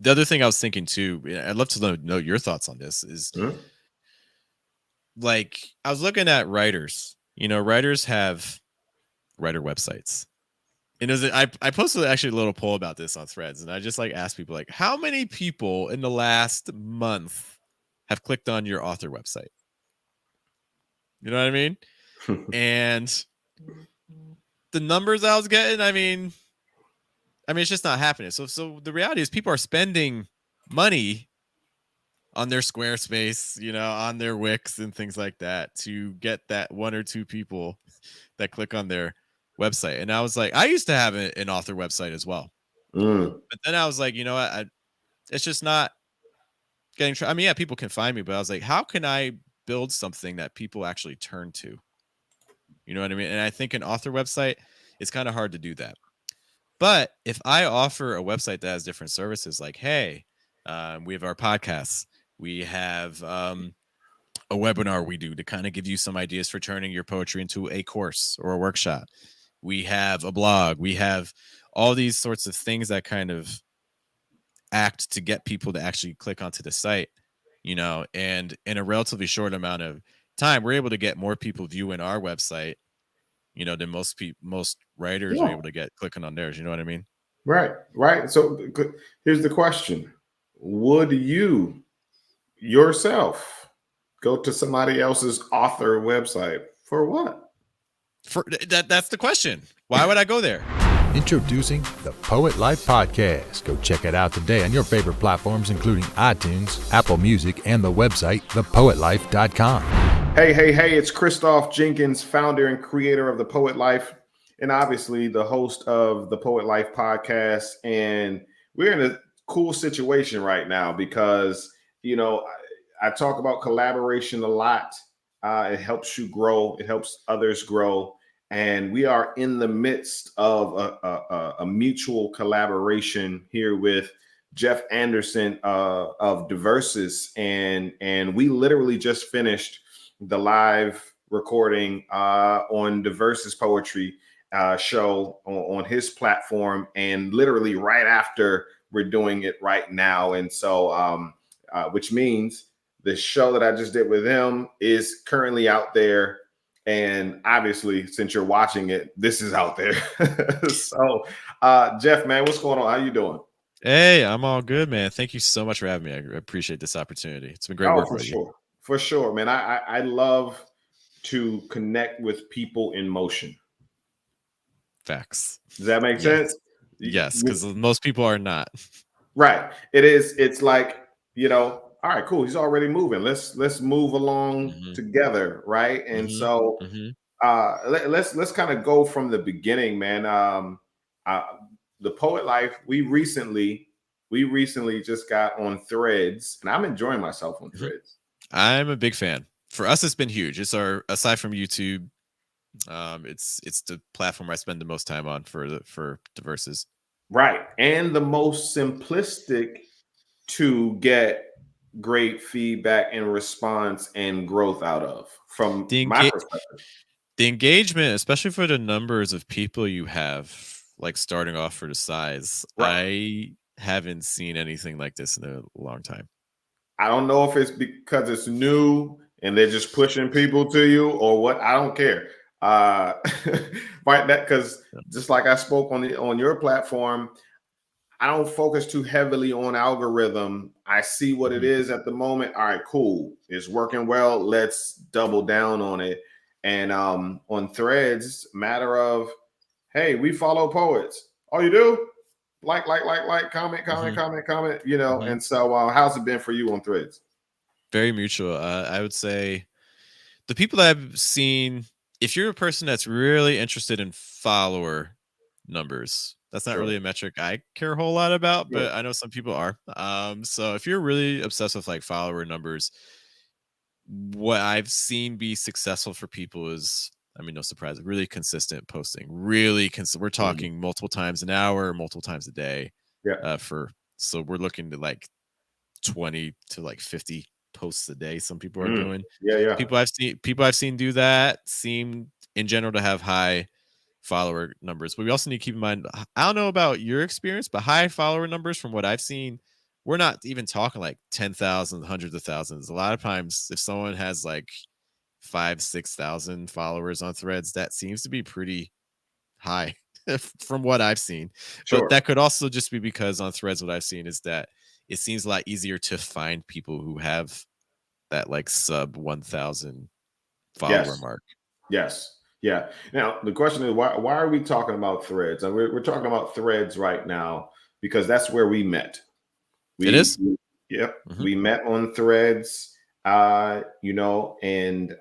The other thing I was thinking too, I'd love to know your thoughts on this, is Mhm. like I was looking at writers. Writers have writer websites. And I posted actually a little poll about this on Threads, and I just like asked people like, how many people in the last month have clicked on your author website? You know what I mean? And the numbers I was getting, it's just not happening. So the reality is people are spending money on their Squarespace, on their Wix and things like that to get that one or two people that click on their website. And I was like, I used to have an author website as well. Mm. But then I was like, you know what? It's just not getting. Yeah, people can find me, but I was like, how can I build something that people actually turn to? You know what I mean? And I think an author website, it's kind of hard to do that. But if I offer a website that has different services, like, hey, we have our podcasts, we have a webinar we do to kind of give you some ideas for turning your poetry into a course or a workshop. We have a blog. We have all these sorts of things that kind of act to get people to actually click onto the site, and in a relatively short amount of time, we're able to get more people viewing our website, than most writers are Yeah. able to get clicking on theirs. You know what I mean? Right. Right. So here's the question: would you yourself go to somebody else's author website for what? That's the question. Why would I go there? Introducing the Poet Life Podcast. Go check it out today on your favorite platforms, including iTunes, Apple Music, and the website, thepoetlife.com. Hey, it's Christoph Jenkins, founder and creator of The Poet Life, and obviously the host of the Poet Life podcast. And we're in a cool situation right now because, I talk about collaboration a lot. It helps you grow, it helps others grow. And we are in the midst of a mutual collaboration here with Jeff Anderson of Diversis. And we literally just finished the live recording on Diversis Poetry show on his platform, and literally right after we're doing it right now. And so, which means the show that I just did with him is currently out there. And obviously, since you're watching it, this is out there. So, Jeff, man, what's going on? How you doing? Hey, I'm all good, man. Thank you so much for having me. I appreciate this opportunity. It's been great Oh, working for with you. sure. For sure, man. I love to connect with people in motion. Facts. Does that make Yes. sense? Yes, because most people are not. Right. It is. It's like, all right, cool. He's already moving. Let's move along Hmm. together, right? And Hmm. so Hmm. let's kind of go from the beginning, man. Uh, the Poet Life, we recently just got on Threads, and I'm enjoying myself on Hmm. Threads. I'm a big fan. For us, it's been huge. It's our, aside from YouTube, it's the platform I spend the most time on for Diverses. Right. And the most simplistic to get great feedback and response and growth out of, from The my engage perspective. the engagement, especially for the numbers of people you have, like starting off for the size, Right. I haven't seen anything like this in a long time. I don't know if it's because it's new and they're just pushing people to you or what. I don't care. Uh, right. That because just like I spoke on your platform, I don't focus too heavily on algorithm. I see what it Mhm. is at the moment. All right, cool. It's working well. Let's double down on it. And on Threads, matter of, hey, we follow poets. Oh, you do? Like, comment, comment, Mhm. comment, comment. Mhm. And so, how's it been for you on Threads? Very mutual. I would say the people that I've seen, if you're a person that's really interested in follower numbers, that's not Sure, really a metric I care a whole lot about, sure. but I know some people are. So if you're really obsessed with like follower numbers, what I've seen be successful for people is, no surprise, really consistent posting. We're Mhm. talking multiple times an hour, multiple times a day. Yeah. For So we're looking to like 20 to like 50 posts a day. Some people are Mm. doing. Yeah, yeah. People I've seen do that seem in general to have high follower numbers. But we also need to keep in mind, I don't know about your experience, but high follower numbers from what I've seen we're not even talking like 10,000, hundreds of thousands. A lot of times, if someone has like 5,000, 6,000 followers on Threads, that seems to be pretty high from what I've seen. But Sure. that could also just be because on Threads, what I've seen is that it seems a lot easier to find people who have that like sub 1,000 follower Yes. mark. Yes. Yeah. Now the question is, why are we talking about Threads? And we're talking about Threads right now because that's where we met. It is. Yep, Mhm. we met on Threads, and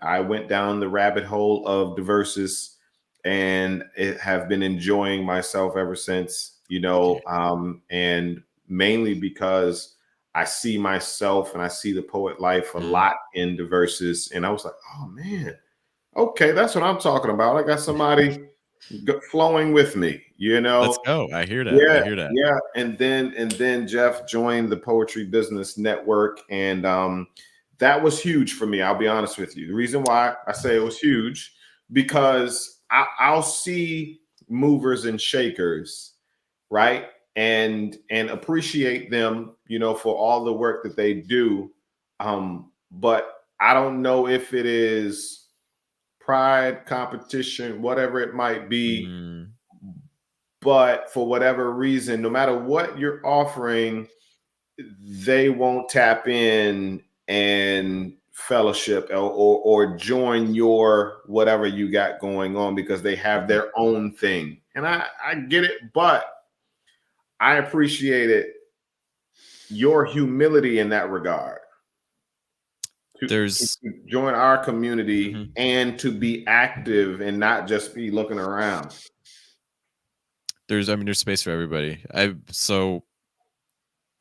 I went down the rabbit hole of Diversis, and have been enjoying myself ever since, Heck yeah. and mainly because I see myself and I see the poet life a Mhm. lot in Diversis, and I was like, oh man, okay, that's what I'm talking about. I got somebody flowing with me, Let's go. I hear that. I yeah, hear that. yeah. And then Jeff joined the Poetry Business Network, and that was huge for me. I'll be honest with you. The reason why I say it was huge because I'll see movers and shakers, right, and appreciate them, for all the work that they do. But I don't know if it is pride, competition, whatever it might be, Mm, but for whatever reason, no matter what you're offering, they won't tap in and fellowship or join your whatever you got going on because they have mhm. their own thing. And I get it, but I appreciated your humility in that regard There's to join our community mhm. and to be active and not just be looking around. I mean, there's space for everybody. So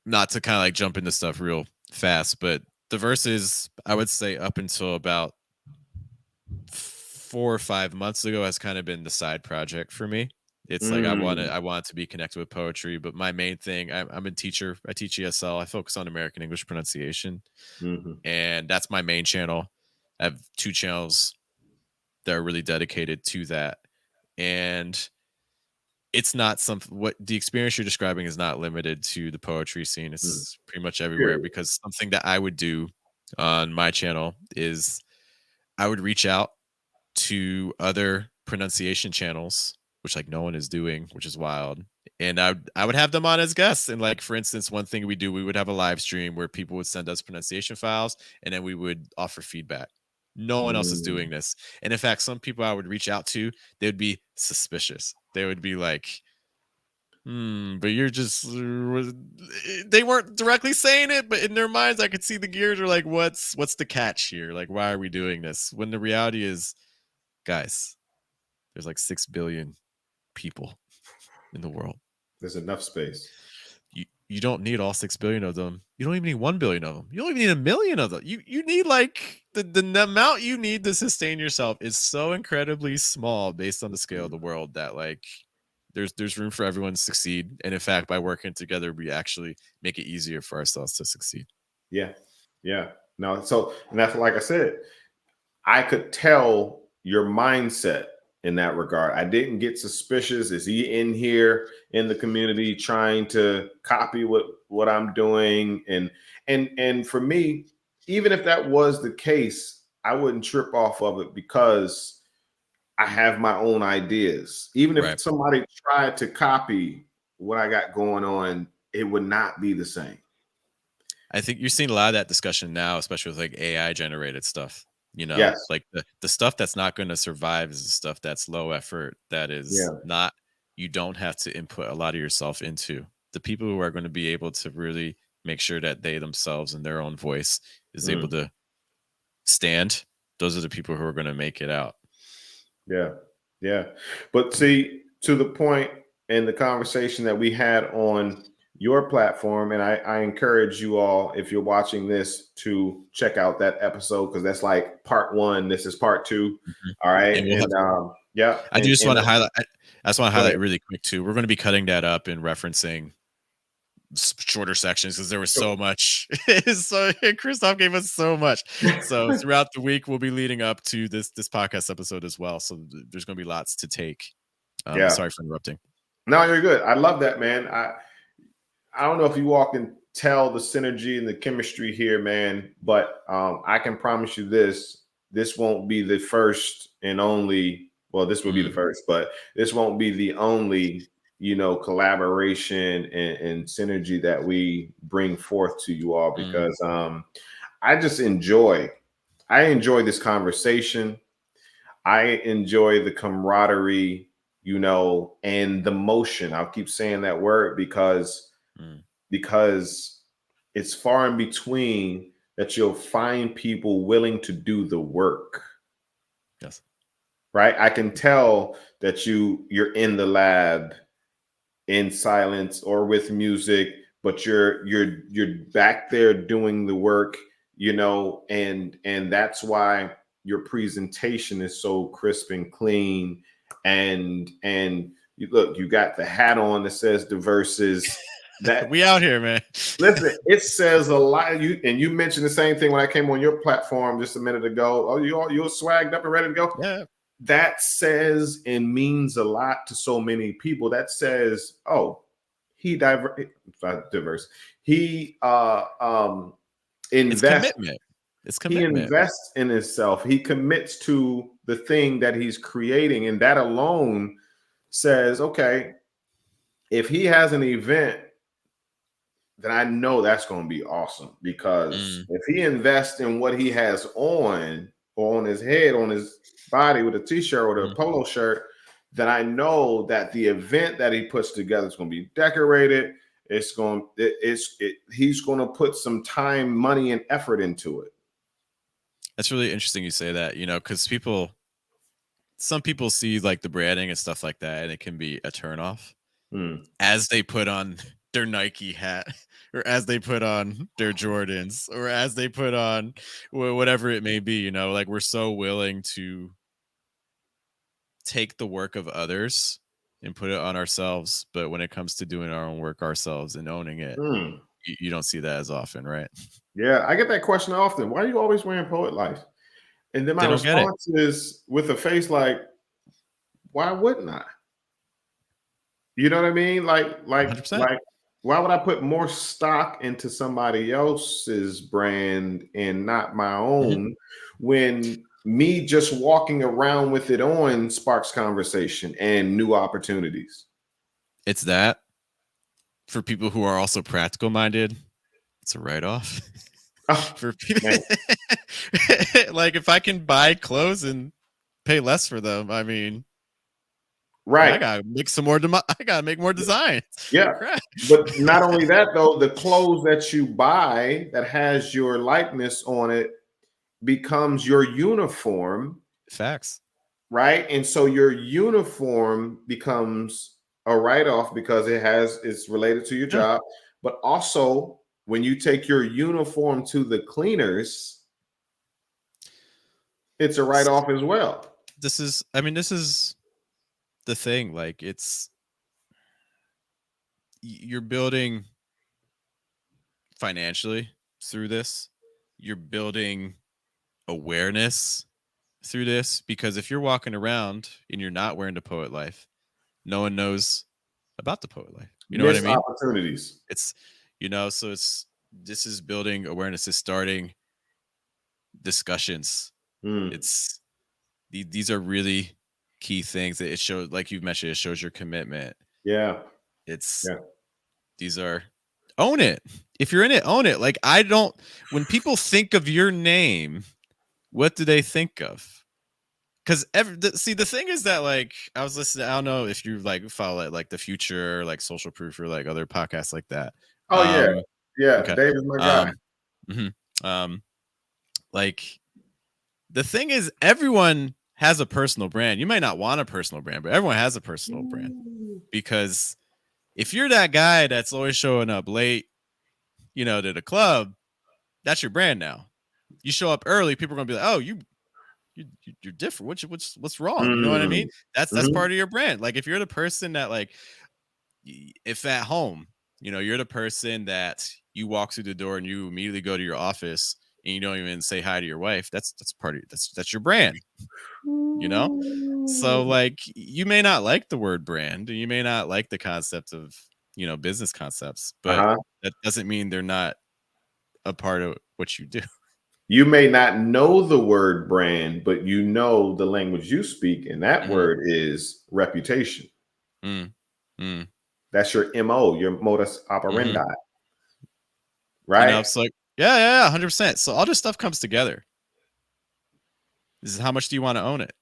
not to kind of like jump into stuff real fast, but the verses, I would say up until about 4 or 5 months ago has kind of been the side project for me. It's like Mm, I want to be connected with poetry, but my main thing, I'm a teacher. I teach ESL. I focus on American English pronunciation, mhm, and that's my main channel. I have 2 channels that are really dedicated to that, and it's not something what the experience you're describing is not limited to the poetry scene. mm. It's pretty much everywhere Period. because something that I would do on my channel is I would reach out to other pronunciation channels, which like no one is doing, which is wild. And I would have them on as guests. And like for instance, one thing we do, we would have a live stream where people would send us pronunciation files and then we would offer feedback. No one else is Mm. doing this. And in fact, some people I would reach out to, they would be suspicious. They would be like, but you're just they weren't directly saying it, but in their minds I could see the gears are like, what's the catch here? Like, why are we doing this? When the reality is, guys, there's like 6 billion people in the world. There's enough space. You don't need all 6 billion of them. You don't even need 1 billion of them. You don't even need a million of them. You need like the amount you need to sustain yourself is so incredibly small based on the scale of the world that like there's room for everyone to succeed. And in fact, by working together, we actually make it easier for ourselves to succeed. Yeah. Yeah. No, so and that's like I said, I could tell your mindset in that regard. I didn't get suspicious. Is he in here in the community trying to copy what I'm doing? And for me, even if that was the case, I wouldn't trip off of it because I have my own ideas. Even Right. if somebody tried to copy what I got going on, it would not be the same. I think you're seeing a lot of that discussion now, especially with like AI generated stuff. Yes. Like the stuff that's not going to survive is the stuff that's low effort, that is Yeah. not, you don't have to input a lot of yourself into. The people who are going to be able to really make sure that they themselves and their own voice is able Mm. to stand, those are the people who are going to make it out. Yeah, yeah. But see, to the point in the conversation that we had on your platform, and I encourage you all, if you're watching this, to check out that episode because that's like part one. This is part two. Mhm. All right. And we'll have, And yeah, I do just and want to highlight, I just want to go ahead. highlight really quick too. We're going to be cutting that up and referencing shorter sections because there was Sure. so much. So Christoph gave us so much. So throughout the week, we'll be leading up to this podcast episode as well. So there's going to be lots to take. Yeah. Sorry for interrupting. No, you're good. I love that, man. I don't know if you walk into tell the synergy and the chemistry here, man. But I can promise you this: this won't be the first and only. Well, this will be the first, but this won't be the only, collaboration and synergy that we bring forth to you all, because I just I enjoy this conversation. I enjoy the camaraderie, and the motion. I'll keep saying that word because it's far in between that you'll find people willing to do the work. Yes. Right? I can tell that you're in the lab in silence or with music, but you're back there doing the work, and that's why your presentation is so crisp and clean, and you got the hat on that says diverses. That We out here, man. Listen, it says a lot. You mentioned the same thing when I came on your platform just a minute ago. Oh, you're swagged up and ready to go. Yeah. That says and means a lot to so many people. That says, oh, diverse. He It's invests. commitment. It's He commitment. invests in himself. He commits to the thing that he's creating, and that alone says, okay, if he has an event, then I know that's going to be awesome, because if he invests in what he has on, or on his head, on his body with a t-shirt or a polo shirt, then I know that the event that he puts together is going to be decorated. He's going to put some time, money, and effort into it. That's really interesting you say that, because some people see like the branding and stuff like that, and it can be a turnoff as they put on their Nike hat, or as they put on their Jordans, or as they put on whatever it may be. Like, we're so willing to take the work of others and put it on ourselves, but when it comes to doing our own work ourselves and owning it, you don't see that as often, right? Yeah, I get that question often. Why are you always wearing Poet Life? And then my They don't get it. response is with a face like, why wouldn't I? You know what I mean? Like 100%. why would I put more stock into somebody else's brand and not my own, when me just walking around with it on sparks conversation and new opportunities? It's that. For people who are also practical minded, it's a write-off. For people, like, if I can buy clothes and pay less for them, I mean, right. I gotta make some more. I gotta make more designs. Yeah. But not only that, though, the clothes that you buy that has your likeness on it becomes your uniform. Facts. Right. And so your uniform becomes a write-off because it's related to your job. But also, when you take your uniform to the cleaners, it's a write-off as well. This is the thing. Like, you're building financially through this. You're building awareness through this, because if you're walking around and you're not wearing the Poet Life, no one knows about the Poet Life. You know what I mean? Opportunities. It's, so this is building awareness, is starting discussions. It's these are really key things that it shows, like you've mentioned, it shows your commitment. Yeah. These are, own it. If you're in it, own it. Like, when people think of your name, what do they think of? Because the thing is that, like, I was listening, I don't know if you like follow like The Future, like Social Proof, or like other podcasts like that. Oh yeah. Okay. David's my guy. Like, the thing is, everyone has a personal brand. You might not want a personal brand, but everyone has a personal brand. Because if you're that guy that's always showing up late, to the club, that's your brand now. You show up early, people are gonna be like, "Oh, you're different. What's wrong?" You know what I mean? That's part of your brand. Like, if you're the person that, like, if at home, you're the person that you walk through the door and you immediately go to your office and you don't even say hi to your wife, that's part of that's your brand. So, like, you may not like the word brand, and you may not like the concept of, business concepts, but Uh-huh. that doesn't mean they're not a part of what you do. You may not know the word brand, but you know the language you speak, and that word is reputation. Mm, mm, That's your MO, your modus operandi, mhm. right? It's like, yeah, 100%. So all this stuff comes together. This is how much do you want to own it?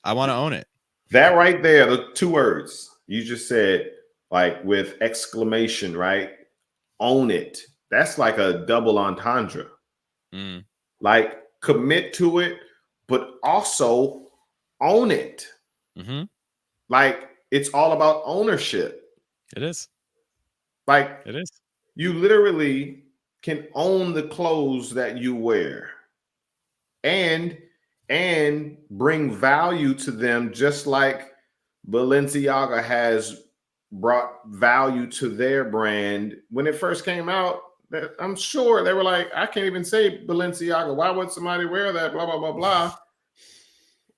I want to own it. That right there, the two words you just said, like with exclamation, right? Own it. That's like a double entendre. Mm, Like commit to it, but also own it. mm-hmm. Like it's all about ownership. It is. Like It is. you literally can own the clothes that you wear and bring value to them, just like Balenciaga has brought value to their brand. When it first came out, I'm sure they were like, I can't even say Balenciaga. Why would somebody wear that? Blah, blah, blah, blah.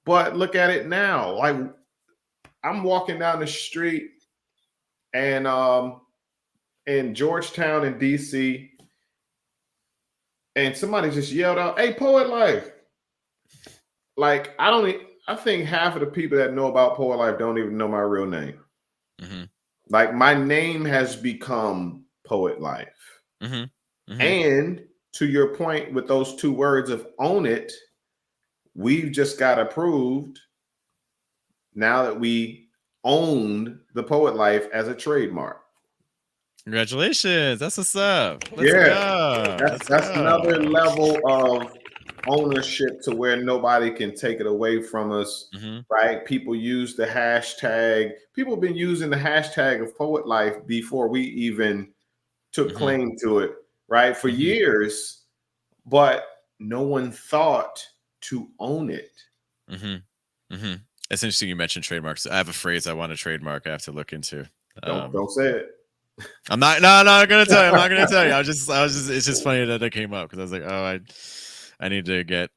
But look at it now. Like I'm walking down the street and in Georgetown in DC, and somebody just yelled out, "Hey, Poet Life!" Like I think half of the people that know about Poet Life don't even know my real name. Mm-hmm. Like my name has become Poet Life. Mm-hmm. Mm-hmm. And to your point with those two words of own it, we've just got approved now that we owned the Poet Life as a trademark. Congratulations. That's what's up. Let's Yeah, go. Let's that's another go. level of ownership to where nobody can take it away from us. Mm-hmm. Right? People use the hashtag. People have been using the hashtag of Poet Life before we even took Mm-hmm. claim to it, right? For Mm-hmm. years, but no one thought to own it. Mm-hmm. Mm-hmm. It's interesting you mentioned trademarks. I have a phrase I want to trademark I have to look into. Don't say it. I'm not gonna tell you. I'm not gonna tell you. I was just it's just funny that came up because I was like, oh, I need to get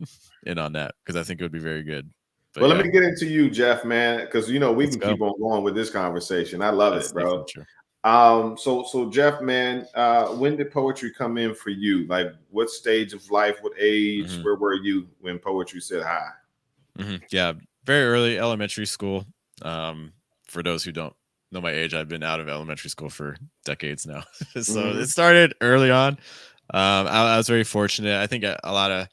in on that because I think it would be very good. But Well, yeah, let me get into you, Jeff, man, because we let's can go. keep on going with this conversation. I love That's it, definitely bro. true. So Jeff, man, when did poetry come in for you? Like what stage of life, what age, Mm-hmm. where were you when poetry said hi? Mm-hmm. Yeah, very early elementary school. For those who don't know my age, I've been out of elementary school for decades now. So it started early on. I was very fortunate. I think a lot of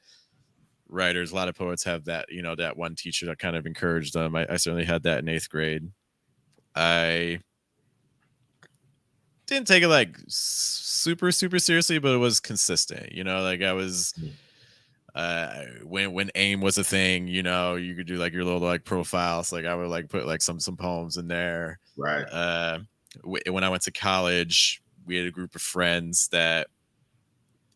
writers, a lot of poets have that, that one teacher that kind of encouraged them. I certainly had that in 8th grade. I didn't take it like super, super seriously, but it was consistent. Like I was when AIM was a thing, you could do like your little like profiles. Like I would like put like some poems in there. Right. When I went to college, we had a group of friends that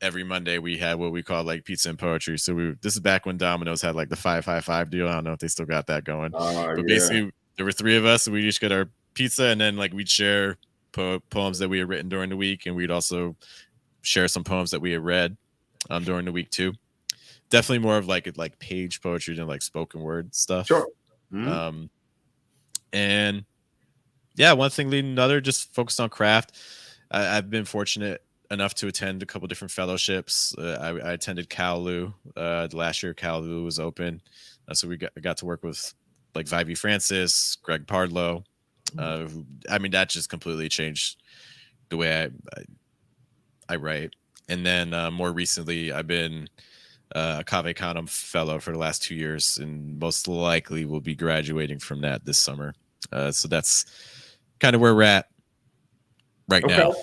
every Monday we had what we called like pizza and poetry. So this is back when Domino's had like the 555 deal. I don't know if they still got that going, but Yeah. basically there were 3 of us, and we each got our pizza, and then like we'd share poems that we had written during the week, and we'd also share some poems that we had read during the week too. Definitely more of like page poetry than like spoken word stuff. Sure. And yeah, one thing leading to another, just focused on craft. I've been fortunate enough to attend a couple different fellowships. I attended CalLU. The last year CalLU was open, so we got to work with like Vivi Francis, Greg Pardlow. That just completely changed the way I write. And then more recently, I've been a Cave Canem fellow for the last 2 years, and most likely will be graduating from that this summer. So that's kind of where we're at right now.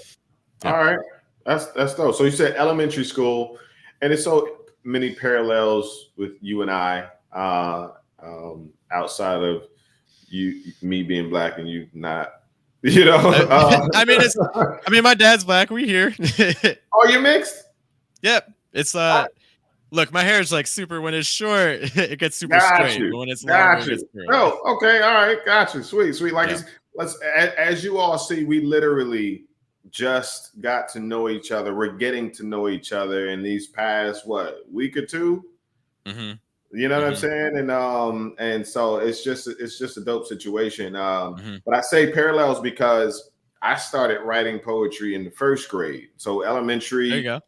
Yeah. All right. That's dope. So you said elementary school, and it's so many parallels with you and I, outside of me being black and you not. My dad's black. We here. Oh, you're mixed? Yep. It's look, my hair is like super. When it's short, it gets super Got straight. you. But when it's longer, Got it gets you. curly. Oh, okay. All right. Got you. Sweet. Like Yeah. as you all see, we literally just got to know each other. We're getting to know each other in these past week or two. Mm-hmm. You know what I'm saying? And so it's just a dope situation. But I say parallels because I started writing poetry in the first grade. So There you elementary, go.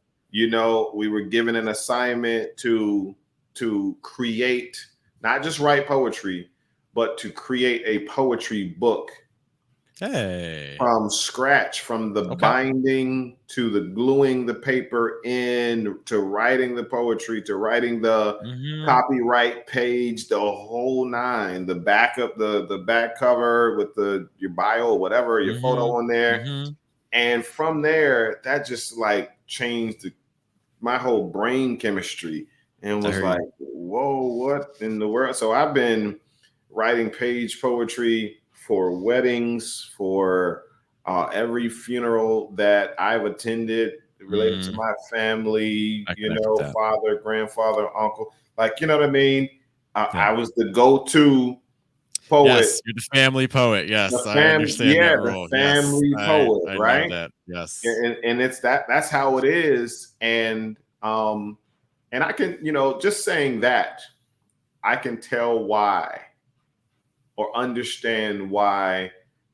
we were given an assignment to create, not just write poetry, but to create a poetry book Hey. from scratch, from the Okay. binding to the gluing the paper in, to writing the poetry, to writing the Mm-hmm. copyright page, the whole nine, the backup, the back cover with your bio or whatever, your Mm-hmm. photo on there. Mm-hmm. And from there, that just like changed my whole brain chemistry and I was hear like, you. whoa, what in the world? So I've been writing page poetry for weddings, for every funeral that I've attended related to Mm, my family, I connect with that. father, grandfather, uncle. Like, you know what I mean? Yeah. I was the go-to poet, Yes, you're the family poet. Yes, I understand that the role. Yes, family poet, I love right? that. Yes. And it's that's how it is. And I can, just saying that, I can tell why or understand why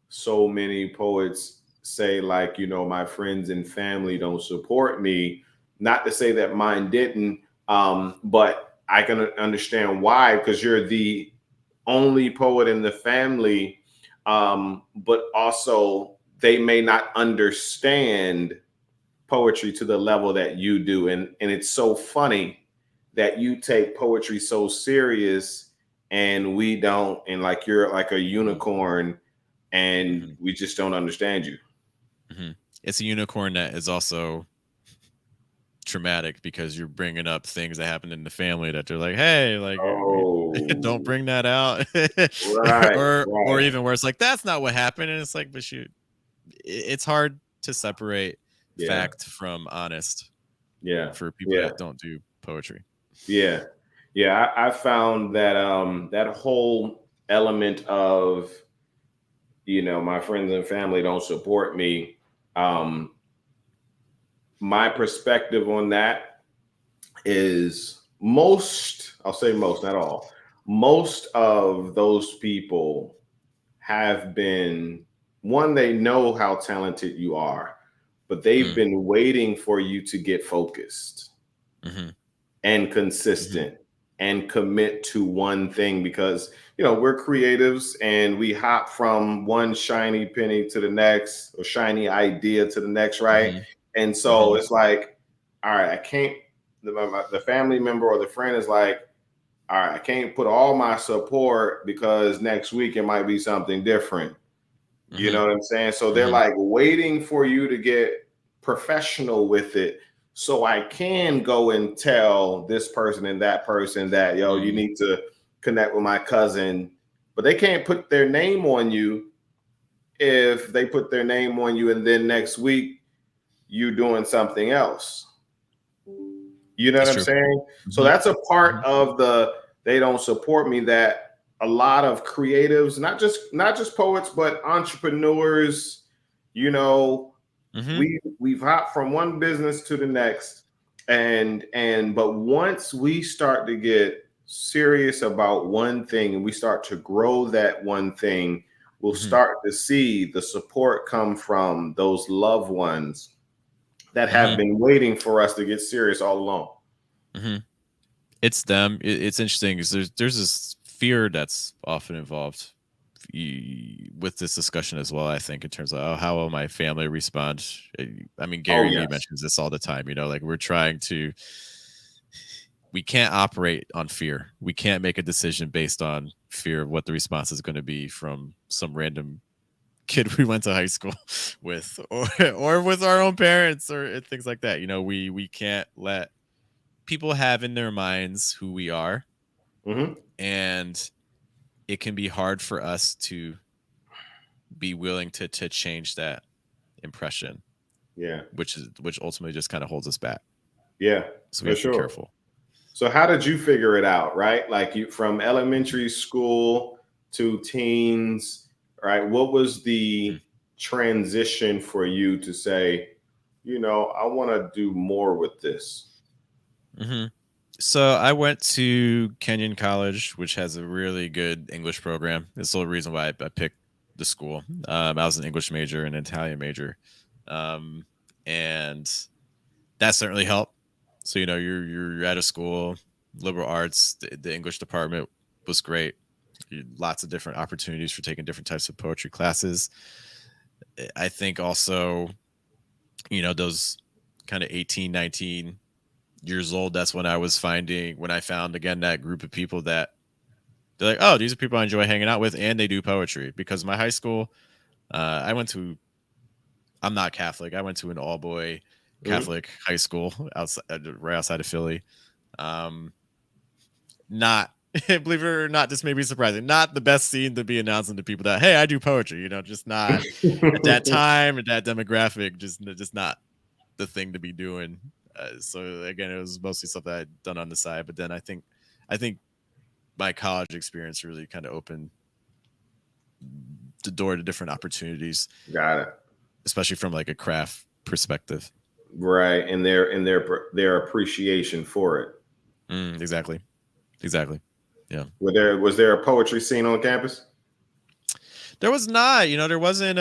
so many poets say, like, my friends and family don't support me. Not to say that mine didn't, but I can understand why, because you're the only poet in the family. But also, they may not understand poetry to the level that you do. And it's so funny that you take poetry so serious and we don't, and like you're like a Mhm, unicorn and mhm, we just don't understand you. mhm. It's a unicorn that is also traumatic because you're bringing up things that happened in the family that they're like, "Hey, like, don't Oh, bring that out," right, or right. even worse, like, "That's not what happened," and it's like, "But shoot," it's hard to separate Yeah, fact from honest yeah, for people yeah, that don't do poetry. yeah, yeah. I found that that whole element of, my friends and family don't support me. Um, my perspective on that is I'll say most, not all, most of those people have been, one, they know how talented you are, but they've Mm, been waiting for you to get focused mhm, and mhm, consistent and commit to one thing, because we're creatives and we hop from one shiny penny to the next, or shiny idea to the next, right? mhm, And so mhm, it's like, all right, I can't, the family member or the friend is like, all right, I can't put all my support because next week it might be something different. You mhm, know what I'm saying? So they're mhm, like waiting for you to get professional with it, so I can go and tell this person and that person that, yo, you mm, need to connect with my cousin. But they can't put their name on you. If they put their name on you and then next week you doing something else. You know what that's I'm true. saying? So Mhm, that's a part mhm, of the they don't support me, that a lot of creatives, not just poets, but entrepreneurs, you know, mhm, we've hopped from one business to the next, but once we start to get serious about one thing and we start to grow that one thing, we'll mhm, start to see the support come from those loved ones that have mhm, been waiting for us to get serious all along. mhm. It's them. It's interesting because there's this fear that's often involved with this discussion as well. I think in terms of, oh, how will my family respond? I mean, Oh Gary Vee yes. mentions this all the time. Like we're trying to, we can't operate on fear. We can't make a decision based on fear of what the response is going to be from some random kid we went to high school with, or with our own parents, or things like that. We can't let people have in their minds who we are, Hmm. and it can be hard for us to be willing to change that impression, Yeah. which ultimately just kind of holds us back. Yeah, So we for have to be sure. careful. So how did you figure it out, right? Like, you from elementary school to teens, right? What was the transition for you to say, I want to do more with this? Hmm. So I went to Kenyon College, which has a really good English program. It's the whole reason why I picked the school. I was an English major and an Italian major, and that certainly helped. So you're at a school, liberal arts. The English department was great. Lots of different opportunities for taking different types of poetry classes. I think also, those kind of 18, 19 years old, that's when I found again that group of people that they're like, oh, these are people I enjoy hanging out with, and they do poetry. Because my high school, I'm not Catholic. I went to an all boy Mhm. Catholic high school right outside of Philly. Not believe it or not, this may be surprising. Not the best scene to be announcing to people that, hey, I do poetry. Just not at that time, at that demographic, just not the thing to be doing. So again, it was mostly stuff that I'd done on the side. But then I think my college experience really kind of opened the door to different opportunities, Got it. especially from like a craft perspective. Right, and their appreciation for it. Exactly. Yeah. Was there a poetry scene on campus? There was not, there wasn't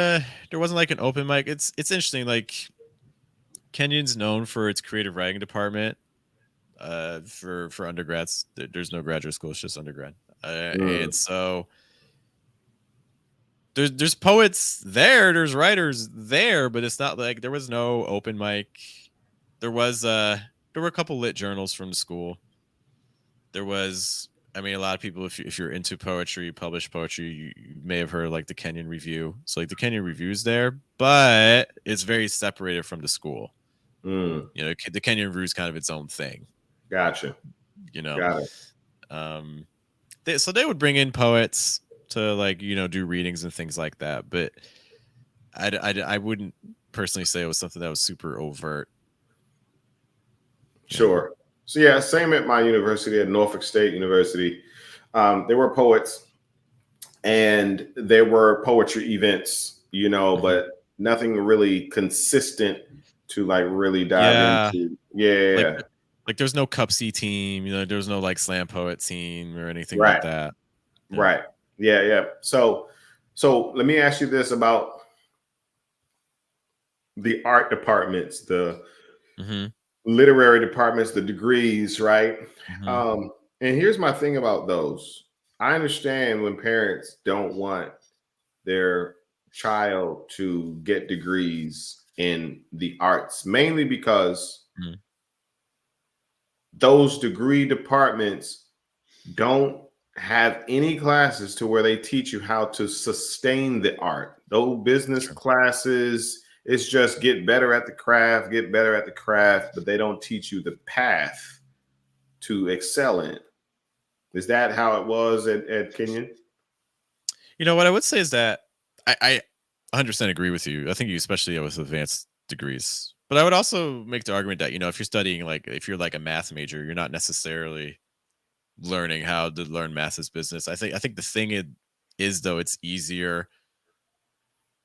like an open mic. It's interesting. Like Kenyon's known for its creative writing department. For undergrads, there's no graduate school; it's just undergrad. And Mm, so there's poets there, there's writers there, but it's not like there was no open mic. There was there were a couple lit journals from the school. There was, I mean, a lot of people, if you're into poetry, published poetry, you may have heard like the Kenyon Review. So like the Kenyon Review's there, but it's very separated from the school. mm, The Kenyon Review is kind of its own thing. gotcha. You know, Got it. um, so they would bring in poets to like do readings and things like that, but I wouldn't personally say it was something that was super overt. You know. Sure. So yeah, same at my university at Norfolk State University. There were poets and there were poetry events, Mhm. but nothing really consistent to like really dive Yeah, into. like Yeah. there's no Cup C team. There's no like slam poet scene or anything like Right. that. Yeah. Right. Yeah. Yeah. So let me ask you this about the art departments, the Hmm. literary departments, the degrees, right? Hmm. Um, and here's my thing about those. I understand when parents don't want their child to get degrees in the arts, mainly because Hmm. those degree departments don't have any classes to where they teach you how to sustain the art. Those business Sure. classes, it's just get better at the craft, get better at the craft, but they don't teach you the path to excel in. Is that how it was at Kenyon? What I would say is that I 100% agree with you. I think you, especially with advanced degrees, but I would also make the argument that if you're studying, like if you're like a math major, you're not necessarily learning how to learn math as business. I think the thing is though, it's easier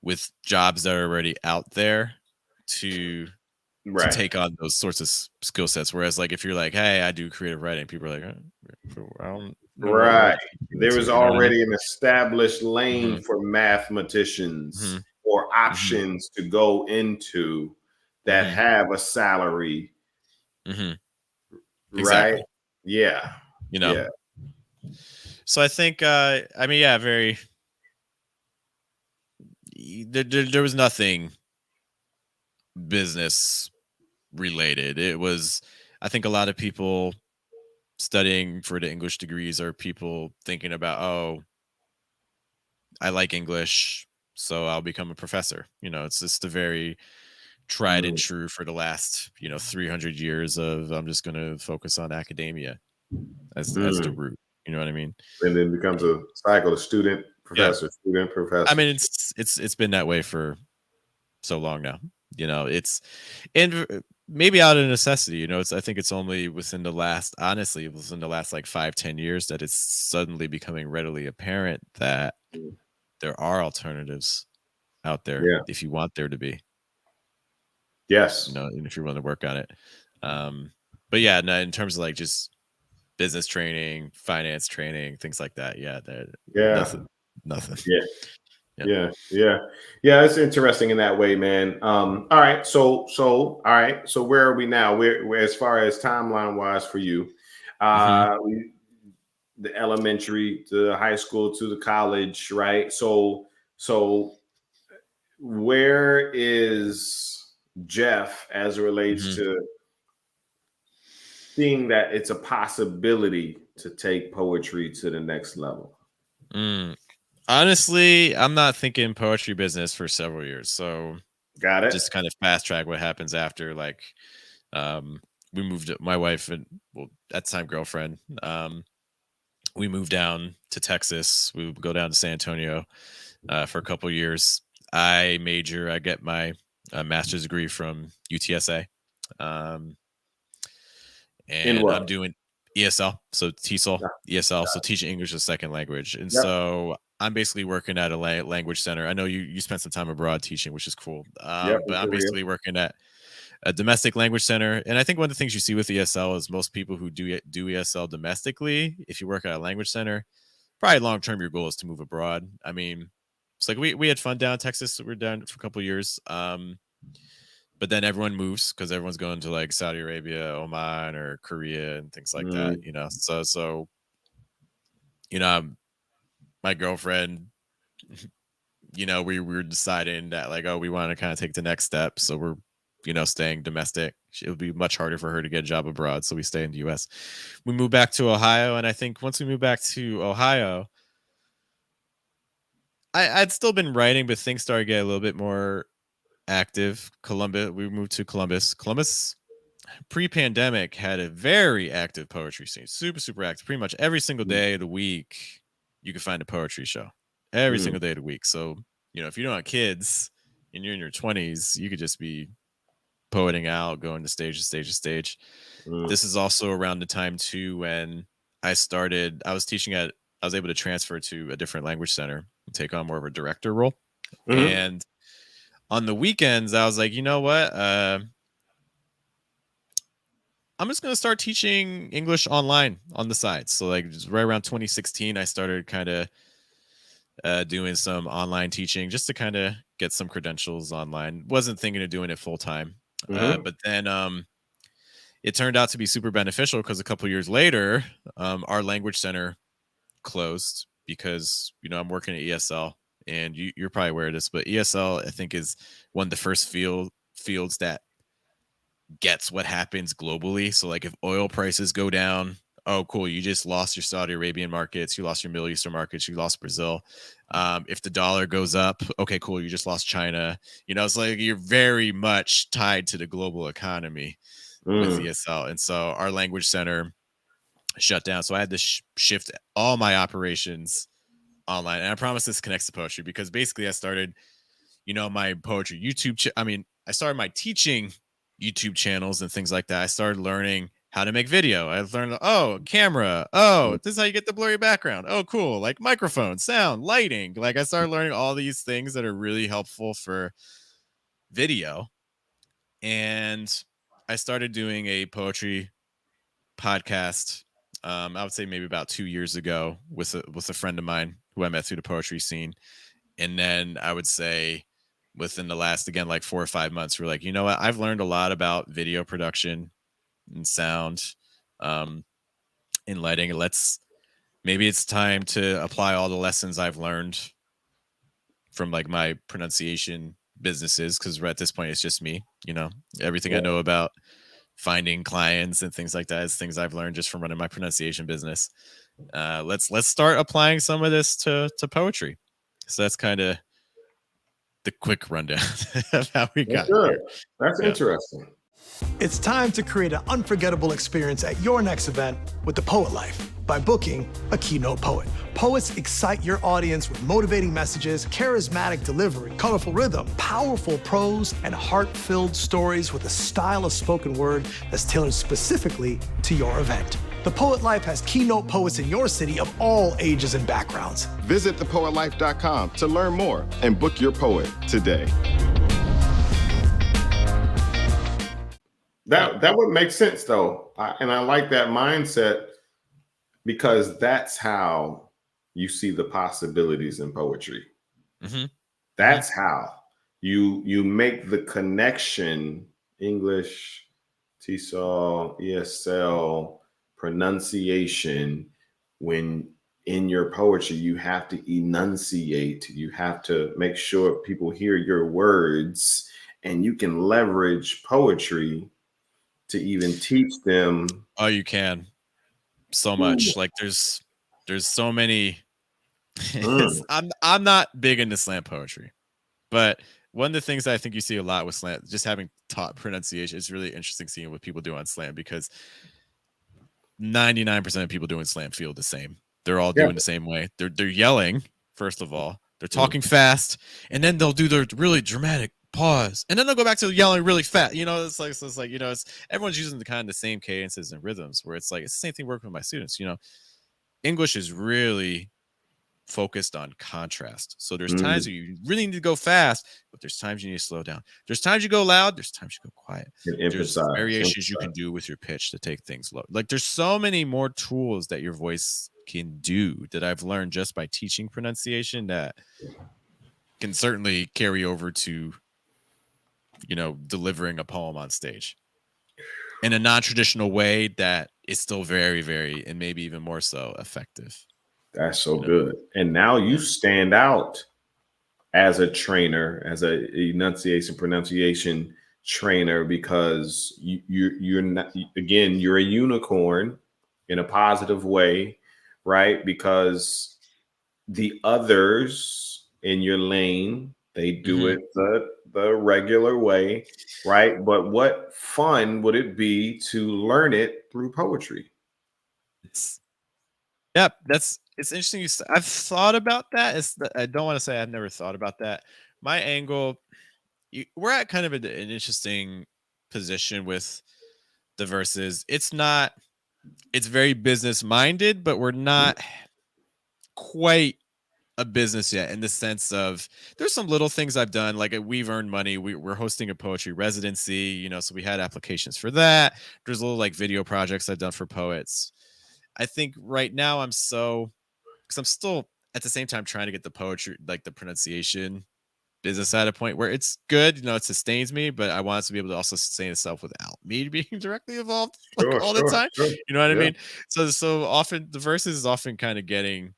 with jobs that are already out there to Right. take on those sorts of skill sets. Whereas like if you're like, hey, I do creative writing, people are like, I don't know what Right. you're There into. was You know what I mean? already an established lane Hmm. for Hmm. mathematicians or Hmm. options to go into that Hmm. have a salary, Hmm. right? Exactly. Yeah. You know. Yeah. So I think, I mean, yeah, very. There was nothing business related. It was, I think, a lot of people studying for the English degrees are people thinking about, oh, I like English, so I'll become a professor. It's just a very tried and Mm, true for the last 300 years of I'm just going to focus on academia as the mm. root. You know what I mean? And then becomes a cycle of student, Yeah. professor, student, I professor. mean, it's been that way for so long now. It's and maybe out of necessity. I think it's only within the last like 5-10 years that it's suddenly becoming readily apparent that Mm. there are alternatives out there Yeah. if you want there to be. Yes. And if you're willing to work on it. Um, but yeah, no, in terms of like just business training, finance training, things like that. Yeah, Yeah. nothing, nothing. Yeah. Yeah. It's interesting in that way, man. All right. All right. So where are we now? Where as far as timeline wise for you? Mhm. The elementary to the high school to the college, right? So where is Jeff as it relates Mhm. to seeing that it's a possibility to take poetry to the next level? Mm. Honestly, I'm not thinking poetry business for several years. So Got it. just kind of fast track what happens after. Like, um, we moved. My wife and well, at the time girlfriend. We moved down to Texas. We would go down to San Antonio for a couple years. I get my master's degree from UTSA. Um, In and what? I'm doing ESL, so TESOL, Yeah. ESL, so teaching English as a second language. And Yep. so I'm basically working at a language center. I know you spent some time abroad teaching, which is cool. Yep. But In I'm Korea. basically working at a domestic language center. And I think one of the things you see with ESL is most people who do ESL domestically, if you work at a language center, probably long term your goal is to move abroad. I mean, it's like we had fun down in Texas. We were down for a couple of years. But then everyone moves because everyone's going to like Saudi Arabia, Oman, or Korea and things like that, Mm, you know. So you know, my girlfriend, we were deciding that like, oh, we want to kind of take the next step. So we're, staying domestic. It would be much harder for her to get a job abroad. So we stay in the US. We moved back to Ohio. And I think once we moved back to Ohio, I'd still been writing, but things started getting a little bit more active. We moved to Columbus. Columbus pre-pandemic had a very active poetry scene, super super active. Pretty much every single mm, day of the week you could find a poetry show, every mm, single day of the week. So if you don't have kids and you're in your 20s, you could just be poeting out, going to stage to stage to stage. mm, This is also around the time too when I was teaching at I was able to transfer to a different language center and take on more of a director role. mhm, And on the weekends I was like, you know what, I'm just gonna start teaching English online on the side. So like just right around 2016, I started kind of doing some online teaching just to kind of get some credentials online. Wasn't thinking of doing it full time, mhm, but then it turned out to be super beneficial because a couple years later, our language center closed because I'm working at ESL, and you're probably aware of this, but ESL I think is one of the first fields that gets what happens globally. So like if oil prices go down, oh cool, you just lost your Saudi Arabian markets, you lost your Middle Eastern markets, you lost Brazil. If the dollar goes up, okay, cool, you just lost China. It's like you're very much tied to the global economy with mm, ESL. And so our language center shut down. So I had to shift all my operations online. And I promise this connects to poetry because basically I started my poetry I started my teaching YouTube channels and things like that. I started learning how to make video. I learned, oh, camera. Oh, mm, this is how you get the blurry background. Oh, cool. Like microphone, sound, lighting. Like I started learning all these things that are really helpful for video. And I started doing a poetry podcast. I would say maybe about 2 years ago with a friend of mine who I met through the poetry scene. And then I would say within the last, again, like 4 or 5 months, we're like, you know what? I've learned a lot about video production and sound, um, and lighting. Maybe it's time to apply all the lessons I've learned from like my pronunciation businesses. Cause at this point, it's just me, everything I yeah. know about finding clients and things like that is things I've learned just from running my pronunciation business. Let's start applying some of this to poetry. So that's kind of the quick rundown of how we That's got good. here. That's Yeah. interesting. It's time to create an unforgettable experience at your next event with The Poet Life by booking a keynote poet. Poets excite your audience with motivating messages, charismatic delivery, colorful rhythm, powerful prose, and heart-filled stories with a style of spoken word that's tailored specifically to your event. The Poet Life has keynote poets in your city of all ages and backgrounds. Visit thepoetlife.com to learn more and book your poet today. That would make sense though, and I like that mindset because that's how you see the possibilities in poetry. Mhm. Mhm. That's how you make the connection. English, TESOL, ESL, pronunciation. When in your poetry, you have to enunciate. You have to make sure people hear your words, and you can leverage poetry to even teach them. Oh, you can. So Ooh, much. Like there's so many. mm, I'm not big into slam poetry, but one of the things that I think you see a lot with slam, just having taught pronunciation, it's really interesting seeing what people do on slam because 99% of people doing slam feel the same. They're all yeah. doing the same way. They're yelling, first of all. They're Mm, talking fast, and then they'll do their really dramatic pause. And then they'll go back to yelling really fast. It's like, it's everyone's using the kind of the same cadences and rhythms where it's like it's the same thing working with my students. English is really focused on contrast. So there's times mm, where you really need to go fast, but there's times you need to slow down. There's times you go loud, there's times you go quiet. and There's emphasize, variations you can emphasize. do with your pitch to take things low. Like there's so many more tools that your voice can do that I've learned just by teaching pronunciation that can certainly carry over to, delivering a poem on stage in a non-traditional way that is still very, very, and maybe even more so effective. That's so You know? good. And now you Yeah. stand out as a trainer, as a enunciation pronunciation trainer, because you're not, again, you're a unicorn in a positive way, right? Because the others in your lane, they do Mhm. it the regular way, right? But what fun would it be to learn it through poetry? It's Yep, it's interesting. I've thought about that. I don't want to say I've never thought about that. My angle, we're at kind of an interesting position with the verses. It's not. It's very business minded, but we're not quite a business yet in the sense of there's some little things I've done. Like we've earned money. We're hosting a poetry residency. So we had applications for that. There's little like video projects I've done for poets. I think right now because I'm still at the same time trying to get the poetry, like the pronunciation business at a point where it's good, it sustains me, but I want it to be able to also sustain itself without me being directly involved like Sure, all the sure, time. sure. You know what I Yeah, mean? So often the verses is often kind of getting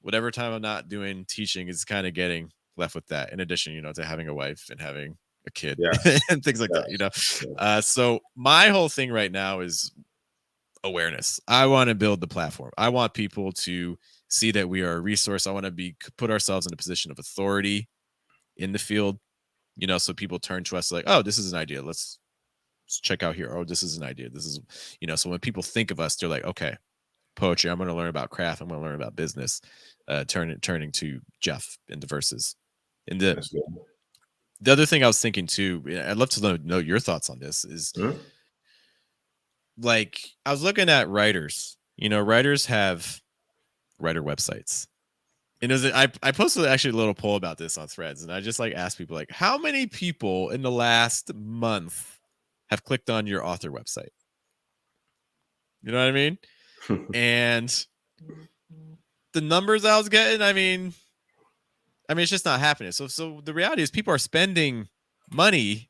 whatever time I'm not doing teaching is kind of getting left with that. In addition, to having a wife and having a kid yes, and things like that. yes, yes. So my whole thing right now is awareness. I want to build the platform. I want people to see that we are a resource. I want to put ourselves in a position of authority in the field, so people turn to us like, oh, this is an idea. Let's check out here. Oh, this is an idea. This is, so when people think of us, they're like, okay, poetry. I'm going to learn about craft. I'm going to learn about business. Turning to Jeff in the verses. And That's good. the other thing I was thinking too, I'd love to know your thoughts on this is Mhm. like I was looking at writers. Writers have writer websites. And I posted actually a little poll about this on Threads, and I just like asked people like, how many people in the last month have clicked on your author website? You know what I mean? And the numbers I was getting, it's just not happening. So the reality is people are spending money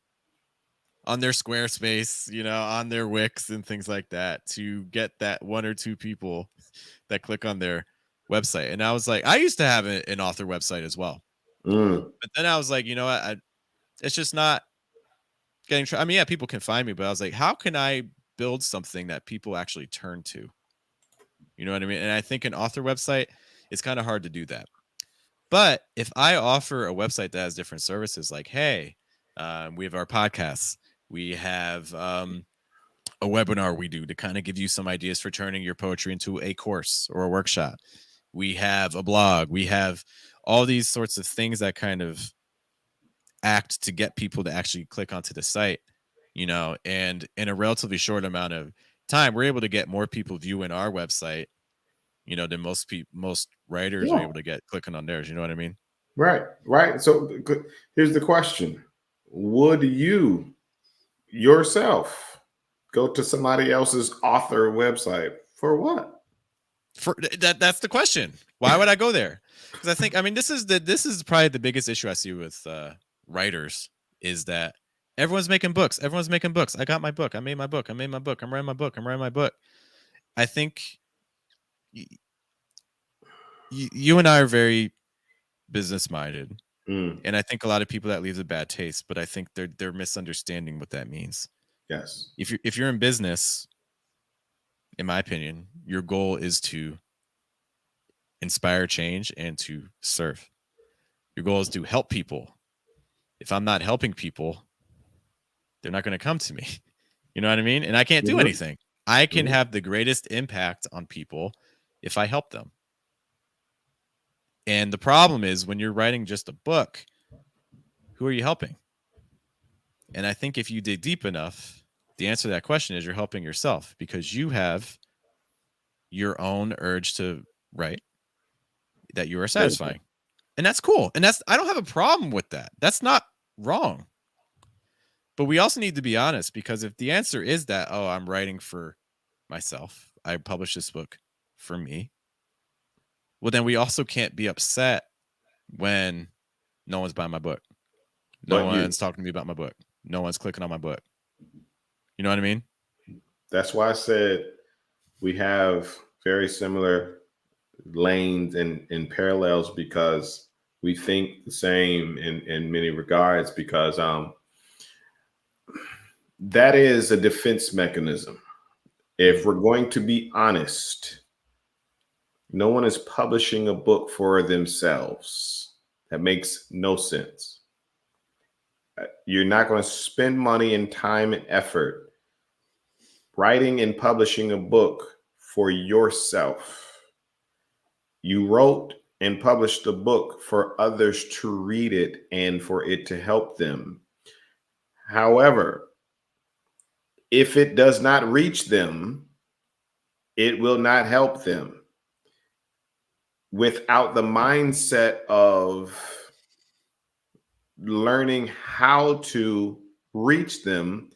on their Squarespace, on their Wix and things like that to get that one or two people that click on their website. And I was like, I used to have an author website as well. Mm, But then I was like, you know what? It's just not getting. Yeah, people can find me, but I was like, how can I build something that people actually turn to? You know what I mean? And I think an author website, it's kind of hard to do that. But if I offer a website that has different services, like, hey, we have our podcasts, we have a webinar we do to kind of give you some ideas for turning your poetry into a course or a workshop. We have a blog. We have all these sorts of things that kind of act to get people to actually click onto the site, and in a relatively short amount of time, we're able to get more people viewing our website, than most writers are yeah. able to get clicking on theirs. You know what I mean? Right, right. So here's the question: would you yourself go to somebody else's author website for what? That's the question. Why would I go there? Because I think, I mean, this is probably the biggest issue I see with writers, is that everyone's making books. Everyone's making books. I got my book. I made my book. I made my book. I'm writing my book. I'm writing my book. I think you and I are very business minded, and I think a lot of people, that leaves a bad taste. But I think they're misunderstanding what that means. Yes. If you're in business, in my opinion, your goal is to inspire change and to serve. Your goal is to help people. If I'm not helping people, they're not going to come to me. You know what I mean? And I can't do anything. I can have the greatest impact on people if I help them. And the problem is, when you're writing just a book, who are you helping? And I think if you dig deep enough, the answer to that question is you're helping yourself, because you have your own urge to write that you are satisfying. And that's cool. And I don't have a problem with that. That's not wrong. But we also need to be honest, because if the answer is that, oh, I'm writing for myself, I published this book for me, well, then we also can't be upset when no one's buying my book. No one's talking to me about my book. No one's clicking on my book. You know what I mean? That's why I said we have very similar lanes and parallels, because we think the same in many regards, because that is a defense mechanism. If we're going to be honest, no one is publishing a book for themselves. That makes no sense. You're not going to spend money and time and effort writing and publishing a book for yourself. You wrote and published a book for others to read it and for it to help them. However, if it does not reach them, it will not help them. Without the mindset of learning how to reach them,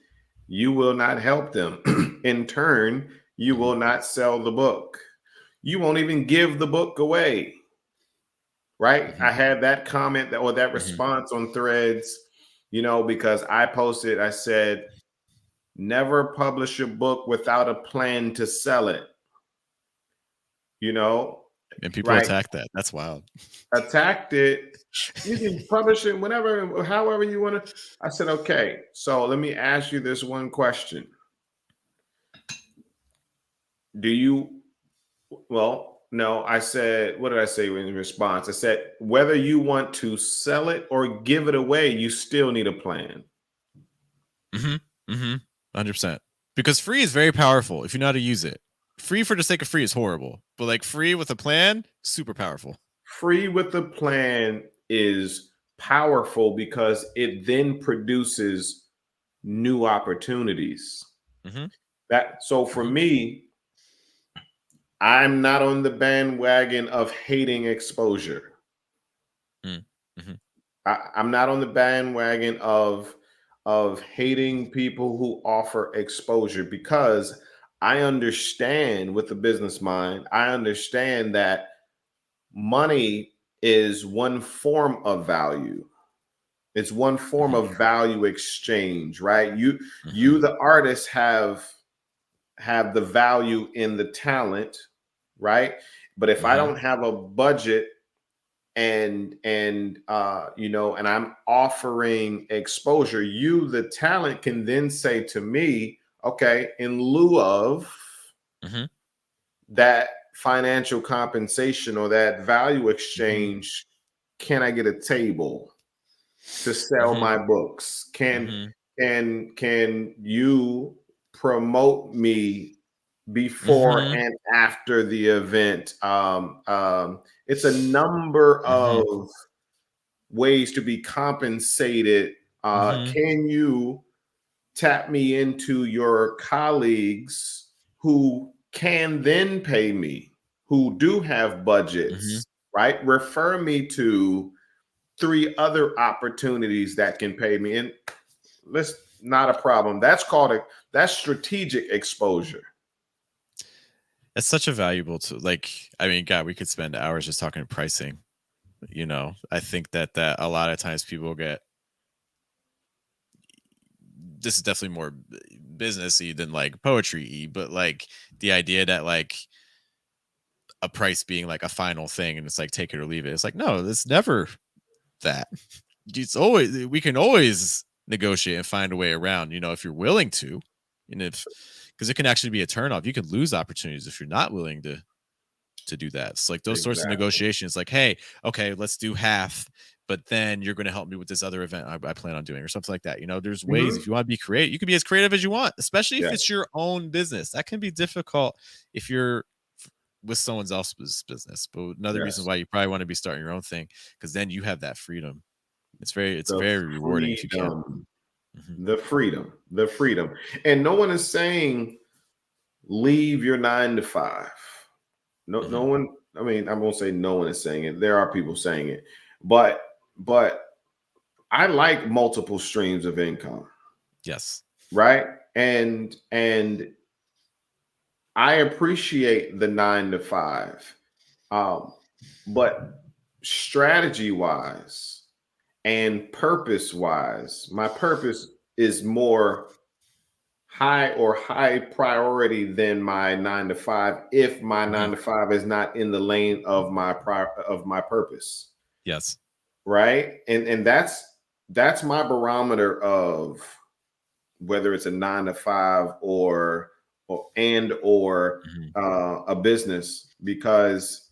you will not help them. In turn, you will not sell the book. You won't even give the book away. Right? I had that comment or that response on Threads, because I posted, I said, never publish a book without a plan to sell it. And people attack that. That's wild. Attacked it. You can publish it whenever, however you want to. I said, okay, so let me ask you this one question. No, I said, what did I say in response? I said, whether you want to sell it or give it away, you still need a plan. 100%. Because free is very powerful if you know how to use it. Free for the sake of free is horrible, but like free with a plan, super powerful. Free with a plan is powerful because it then produces new opportunities. So for me, I'm not on the bandwagon of hating exposure. I'm not on the bandwagon of hating people who offer exposure, because I understand, with the business mind, I understand that money is one form of value. It's one form of value exchange, right? You, the artist, have the value in the talent, right? But if I don't have a budget and I'm offering exposure, you, the talent, can then say to me, okay, in lieu of that financial compensation or that value exchange, can I get a table to sell my books? Can you promote me before and after the event? It's a number of ways to be compensated. Can you tap me into your colleagues who can then pay me, who do have budgets, right? Refer me to 3 other opportunities that can pay me. And that's not a problem. That's strategic exposure. It's such a valuable to like. I mean, God, we could spend hours just talking pricing. I think that a lot of times people get, this is definitely more businessy than like poetry, but like the idea that like a price being like a final thing and it's like take it or leave it. It's like, no, it's never that. It's always, we can always negotiate and find a way around, if you're willing to. And if, because it can actually be a turnoff. You could lose opportunities if you're not willing to do that. It's like those sorts of Exactly. negotiations, like, hey, okay, let's do half, but then you're going to help me with this other event I plan on doing or something like that. There's ways, Mhm. if you want to be creative, you can be as creative as you want, especially if Yeah. it's your own business. That can be difficult if you're with someone else's business. But another reason Yes. why you probably want to be starting your own thing, because then you have that freedom. It's The very rewarding if you can. freedom, Mhm. the freedom. And no one is saying leave your 9 to 5. No Mhm. one, I mean, I won't say no one is saying it. There are people saying it, but I like multiple streams of income, Yes. right? And I appreciate the 9 to 5. Um, but strategy wise and purpose wise, my purpose is more high priority than my 9 to 5 if my Mhm. 9 to 5 is not in the lane of my purpose, Yes. right? And that's my barometer of whether it's a 9 to 5 or Mhm. a business, because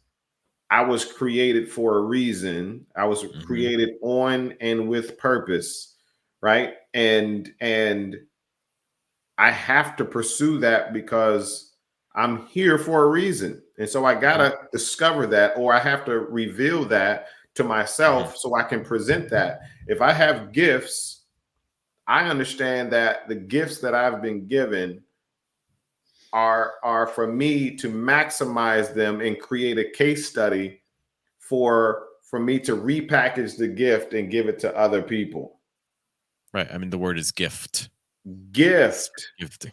I was created for a reason. I was Mhm. created on and with purpose, right? And I have to pursue that because I'm here for a reason. And so I got Yep. to discover that, or I have to reveal that to Mhm. myself so I can present that. If I have gifts, I understand that the gifts that I've been given are for me to maximize them and create a case study for me to repackage the gift and give it to other people. Right. I mean, the word is gift. It's Gift. gifting.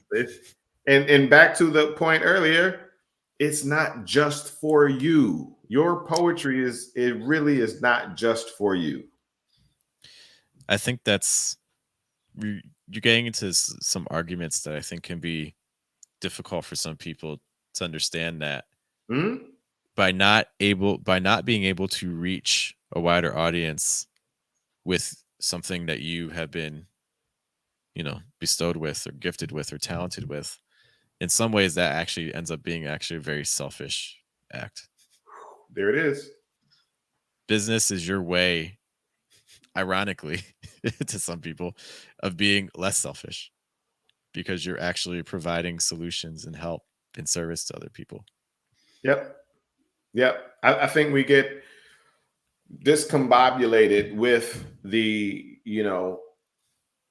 And back to the point earlier, it's not just for you. Your poetry it really is not just for you. I think that's you're getting into some arguments that I think can be difficult for some people to understand, that Hmm? by not being able to reach a wider audience with something that you have been, bestowed with or gifted with or talented with, in some ways that actually ends up being actually a very selfish act. There it is. Business is your way, ironically, to some people, of being less selfish, because you're actually providing solutions and help and service to other people. Yep. Yep. I think we get discombobulated with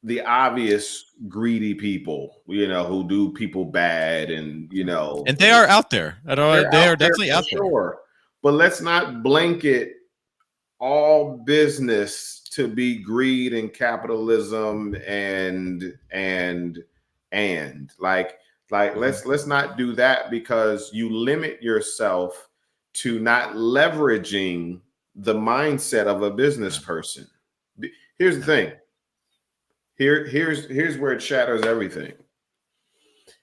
the obvious greedy people, who do people bad, and And they are out there. they're They out are there definitely for out there. sure. But let's not blanket all business to be greed and capitalism and like Mhm. let's not do that, because you limit yourself to not leveraging the mindset of a business Yeah. person. Here's the Yeah. thing. Here's where it shatters everything.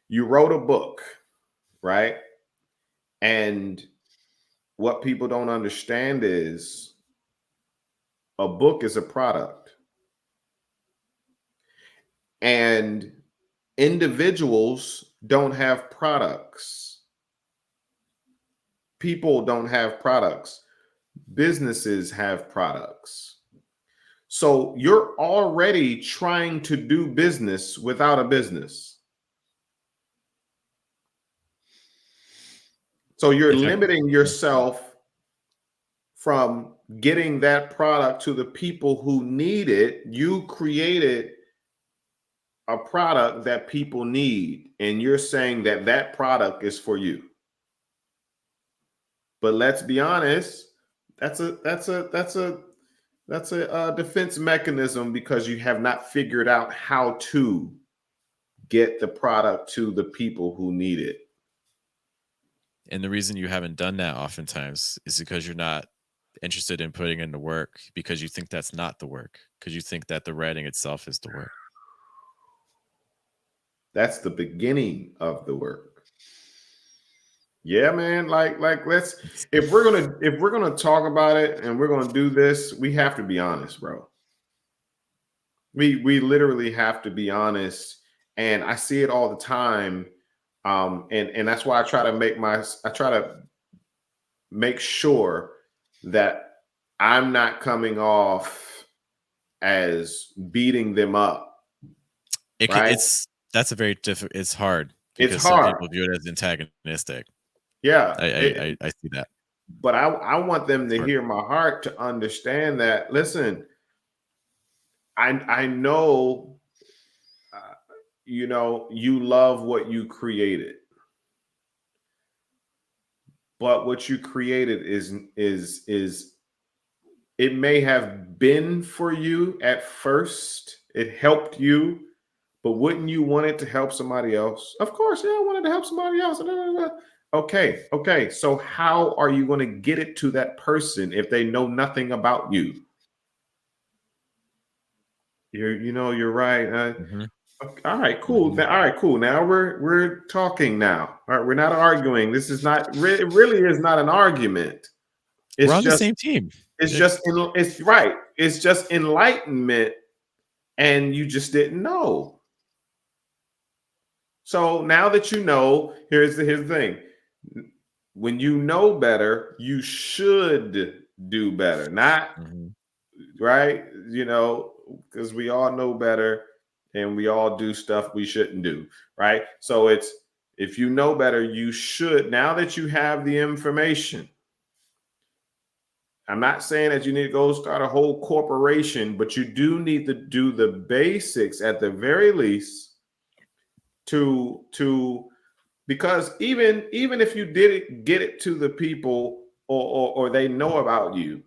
You wrote a book, right? And what people don't understand is a book is a product. And individuals don't have products. People don't have products. Businesses have products. So you're already trying to do business without a business. So you're If I limiting Yeah. yourself from getting that product to the people who need it. You created a product that people need, and you're saying that that product is for you. But let's be honest, that's a defense mechanism, because you have not figured out how to get the product to the people who need it. And the reason you haven't done that oftentimes is because you're not interested in putting in the work, because you think that's not the work, because you think that the writing itself is the work. That's the beginning of the work. Yeah, man. Like let's, if we're gonna talk about it and we're gonna do this, we have to be honest, bro. We literally have to be honest. And I see it all the time. And that's why I try to make sure that I'm not coming off as beating them up. Right? That's a very difficult. It's hard It's because some hard. people view it as antagonistic. Yeah. I see that. But I want them to Hard. hear my heart, to understand that, listen, I know, you love what you created, but what you created is it may have been for you at first. It helped you, but wouldn't you want it to help somebody else? Of course, yeah, I wanted to help somebody else. Okay. So how are you going to get it to that person if they know nothing about you? You're right. Mhm. All right, cool. Mhm. All right, cool. Now we're talking now. All right, we're not arguing. This is not it really is not an argument. We're It's on the just same team. it's right. It's just enlightenment, and you just didn't know. So now that you know, here's the thing. When you know better, you should do better. Not Mhm. right, because we all know better and we all do stuff we shouldn't do, right? So it's, if you know better, you should, now that you have the information. I'm not saying that you need to go start a whole corporation, but you do need to do the basics at the very least to because even if you did get it to the people, or they know about you,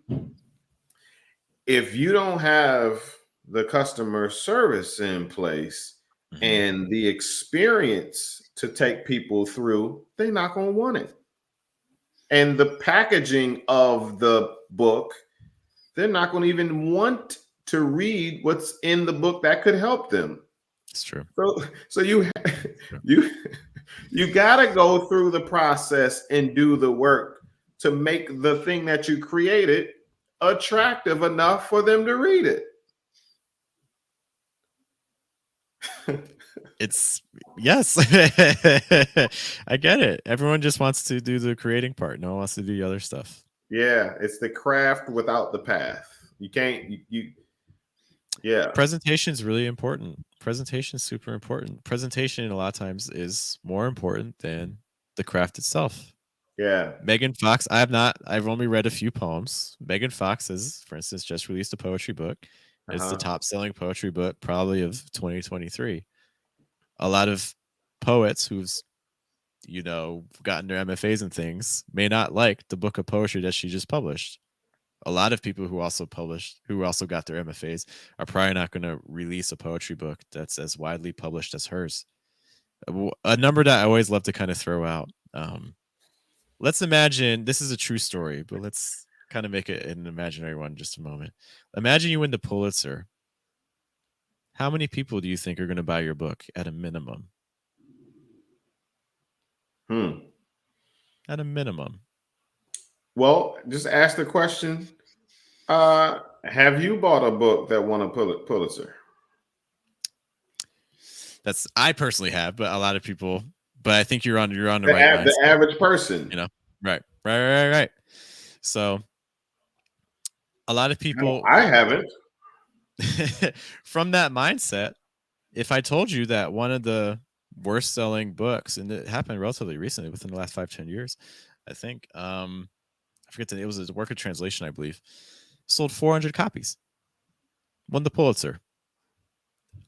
if you don't have the customer service in place Mhm. and the experience to take people through, they're not going to want it. And the packaging of the book, they're not going to even want to read what's in the book that could help them. It's true. So you got to go through the process and do the work to make the thing that you created attractive enough for them to read it. It's yes. I get it. Everyone just wants to do the creating part. No one wants to do the other stuff. Yeah, it's the craft without the path. You can't yeah. Presentation is really important. Presentation is super important. Presentation a lot of times is more important than the craft itself. Yeah. Megan Fox, I've only read a few poems. Megan Fox has, for instance, just released a poetry book. It's the top selling poetry book probably of 2023. A lot of poets who've gotten their MFAs and things may not like the book of poetry that she just published. A lot of people who also got their MFAs are probably not going to release a poetry book that's as widely published as hers. A number that I always love to kind of throw out. Let's imagine this is a true story, but let's kind of make it an imaginary one just a moment. Imagine you win the Pulitzer. How many people do you think are going to buy your book at a minimum? At a minimum. Well, just ask the question. Have you bought a book that won a Pulitzer? I personally have, but a lot of people. But I think you're on the right mindset. The average person, right. So a lot of people. I haven't. From that mindset, if I told you that one of the worst selling books, and it happened relatively recently within the last 5-10 years, I think, I forget it was a work of translation, I believe, sold 400 copies, won the Pulitzer,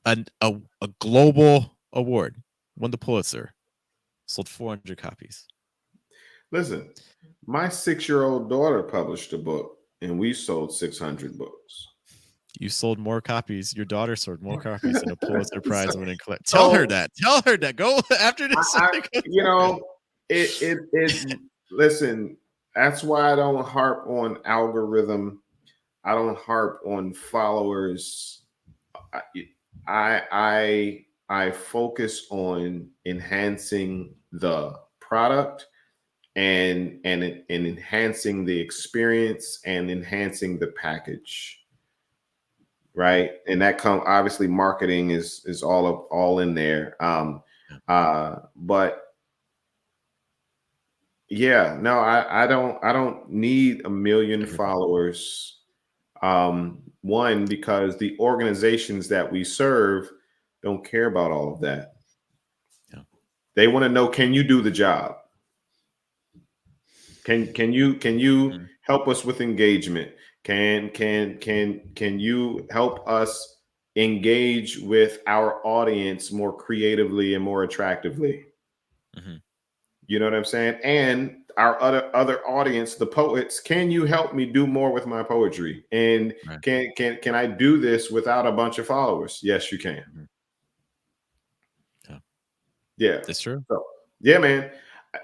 a global award, won the Pulitzer, sold 400 copies. Listen, my 6-year-old daughter published a book and we sold 600 books. You sold more copies. Your daughter sold more copies than a Pulitzer Prize winning collector. Tell her that. Go after this. it listen, that's why I don't harp on algorithm. I don't harp on followers. I focus on enhancing the product and enhancing the experience and enhancing the package, right? And that obviously marketing is all in there. But yeah, no, I don't need a million followers. One, because the organizations that we serve don't care about all of that. Yeah. They want to know, can you do the job? Can you help us with engagement? Can you help us engage with our audience more creatively and more attractively? Mm-hmm. You know what I'm saying? And our other audience, the poets, can you help me do more with my poetry? And Right. can I do this without a bunch of followers? Yes, you can. Mm-hmm. Yeah. Yeah. That's true. So yeah, man.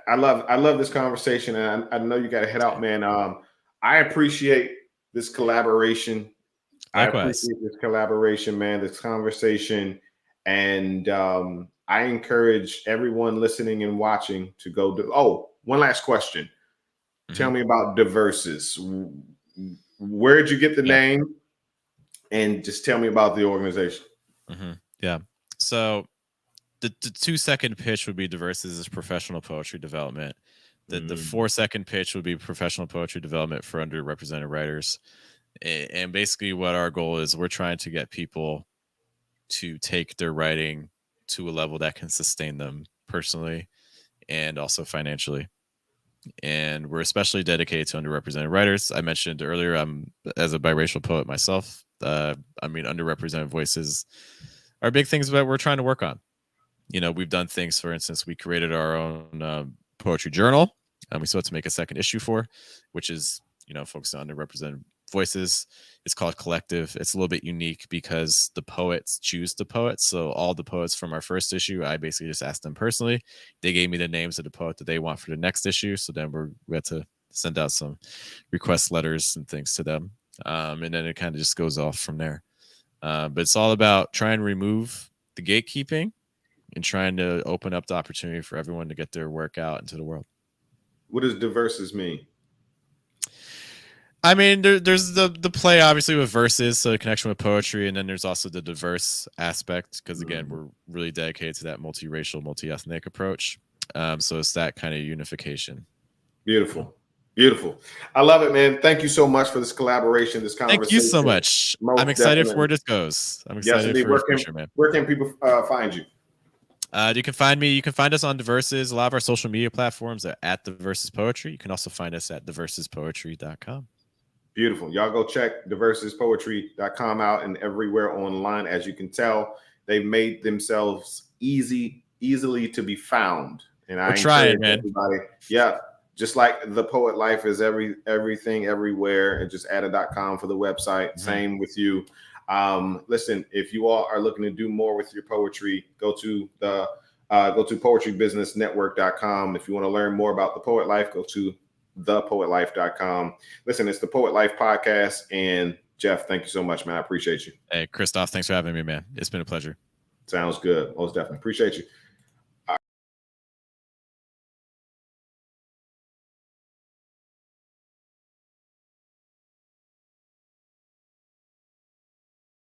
I love this conversation, and I know you got to head out, man. I appreciate this collaboration. I Likewise. appreciate this collaboration, man. This conversation, and I encourage everyone listening and watching to go do. Oh, one last question. Tell me about Diverses. Where'd you get the Yeah. name? And just tell me about the organization. Yeah. So the 2-second pitch would be Diverses is professional poetry development. The 4-second pitch would be professional poetry development for underrepresented writers. And basically what our goal is, we're trying to get people to take their writing to a level that can sustain them personally and also financially. And we're especially dedicated to underrepresented writers. I mentioned earlier, I'm as a biracial poet myself. Underrepresented voices are big things that we're trying to work on. We've done things. For instance, we created our own poetry journal, and we still have to make a second issue for, which is focused on underrepresented voices. It's called Collective. It's a little bit unique because the poets choose the poets. So all the poets from our first issue, I basically just asked them personally. They gave me the names of the poet that they want for the next issue. So then we had to send out some request letters and things to them. And then it kind of just goes off from there. But it's all about trying to remove the gatekeeping and trying to open up the opportunity for everyone to get their work out into the world. What does Diverses mean? I mean, there's the play obviously with verses, so the connection with poetry, and then there's also the diverse aspect because again, we're really dedicated to that multiracial, multi-ethnic approach. So it's that kind of unification. Beautiful. Beautiful. I love it, man. Thank you so much for this collaboration, this conversation. Thank you so much. I'm excited for where this goes. I'm excited for the future, man. Where can people find you? You can find me. You can find us on Diverses. A lot of our social media platforms are at Diverses Poetry. You can also find us at diversespoetry.com. Beautiful. Y'all go check diversespoetry.com out and everywhere online. As you can tell, they've made themselves easily to be found. And we're trying, man. Everybody, yeah, just like the Poet Life is everything everywhere, and just add a .com for the website. Same with you. Listen, if you all are looking to do more with your poetry, go to poetrybusinessnetwork.com. If you want to learn more about the Poet Life, go to thepoetlife.com. Listen, it's the Poet Life podcast. And Jeff, thank you so much, man. I appreciate you. Hey, Christoph, thanks for having me, man. It's been a pleasure. Sounds good. Most definitely. Appreciate you.